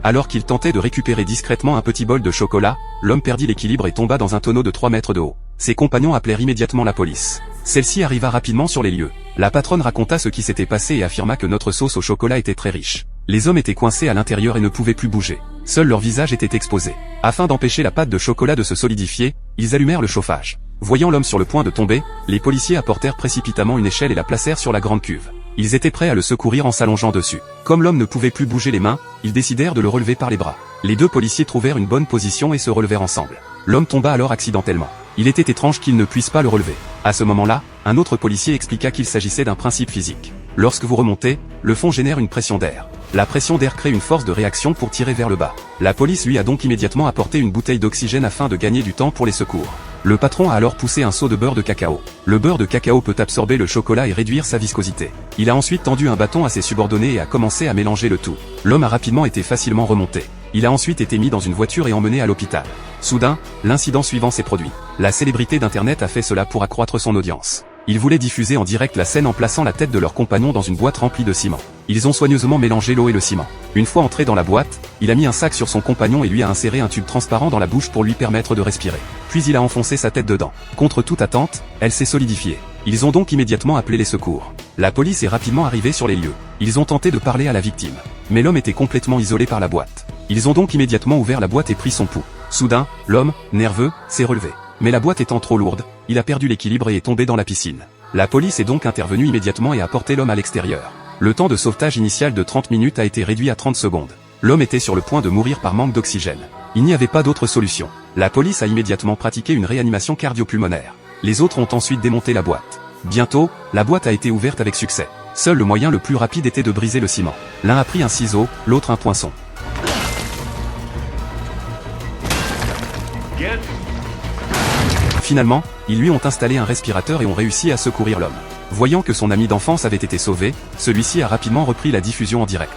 Alors qu'il tentait de récupérer discrètement un petit bol de chocolat, l'homme perdit l'équilibre et tomba dans un tonneau de 3 mètres de haut. Ses compagnons appelèrent immédiatement la police. Celle-ci arriva rapidement sur les lieux. La patronne raconta ce qui s'était passé et affirma que notre sauce au chocolat était très riche. Les hommes étaient coincés à l'intérieur et ne pouvaient plus bouger. Seul leur visage était exposé. Afin d'empêcher la pâte de chocolat de se solidifier, ils allumèrent le chauffage. Voyant l'homme sur le point de tomber, les policiers apportèrent précipitamment une échelle et la placèrent sur la grande cuve. Ils étaient prêts à le secourir en s'allongeant dessus. Comme l'homme ne pouvait plus bouger les mains, ils décidèrent de le relever par les bras. Les deux policiers trouvèrent une bonne position et se relevèrent ensemble. L'homme tomba alors accidentellement. Il était étrange qu'ils ne puissent pas le relever. À ce moment-là, un autre policier expliqua qu'il s'agissait d'un principe physique. Lorsque vous remontez, le fond génère une pression d'air. La pression d'air crée une force de réaction pour tirer vers le bas. La police lui a donc immédiatement apporté une bouteille d'oxygène afin de gagner du temps pour les secours. Le patron a alors poussé un seau de beurre de cacao. Le beurre de cacao peut absorber le chocolat et réduire sa viscosité. Il a ensuite tendu un bâton à ses subordonnés et a commencé à mélanger le tout. L'homme a rapidement été facilement remonté. Il a ensuite été mis dans une voiture et emmené à l'hôpital. Soudain, l'incident suivant s'est produit. La célébrité d'Internet a fait cela pour accroître son audience. Ils voulaient diffuser en direct la scène en plaçant la tête de leur compagnon dans une boîte remplie de ciment. Ils ont soigneusement mélangé l'eau et le ciment. Une fois entré dans la boîte, il a mis un sac sur son compagnon et lui a inséré un tube transparent dans la bouche pour lui permettre de respirer. Puis il a enfoncé sa tête dedans. Contre toute attente, elle s'est solidifiée. Ils ont donc immédiatement appelé les secours. La police est rapidement arrivée sur les lieux. Ils ont tenté de parler à la victime. Mais l'homme était complètement isolé par la boîte. Ils ont donc immédiatement ouvert la boîte et pris son pouls. Soudain, l'homme, nerveux, s'est relevé. Mais la boîte étant trop lourde, il a perdu l'équilibre et est tombé dans la piscine. La police est donc intervenue immédiatement et a porté l'homme à l'extérieur. Le temps de sauvetage initial de 30 minutes a été réduit à 30 secondes. L'homme était sur le point de mourir par manque d'oxygène. Il n'y avait pas d'autre solution. La police a immédiatement pratiqué une réanimation cardio-pulmonaire. Les autres ont ensuite démonté la boîte. Bientôt, la boîte a été ouverte avec succès. Seul le moyen le plus rapide était de briser le ciment. L'un a pris un ciseau, l'autre un poinçon. Finalement, ils lui ont installé un respirateur et ont réussi à secourir l'homme. Voyant que son ami d'enfance avait été sauvé, celui-ci a rapidement repris la diffusion en direct.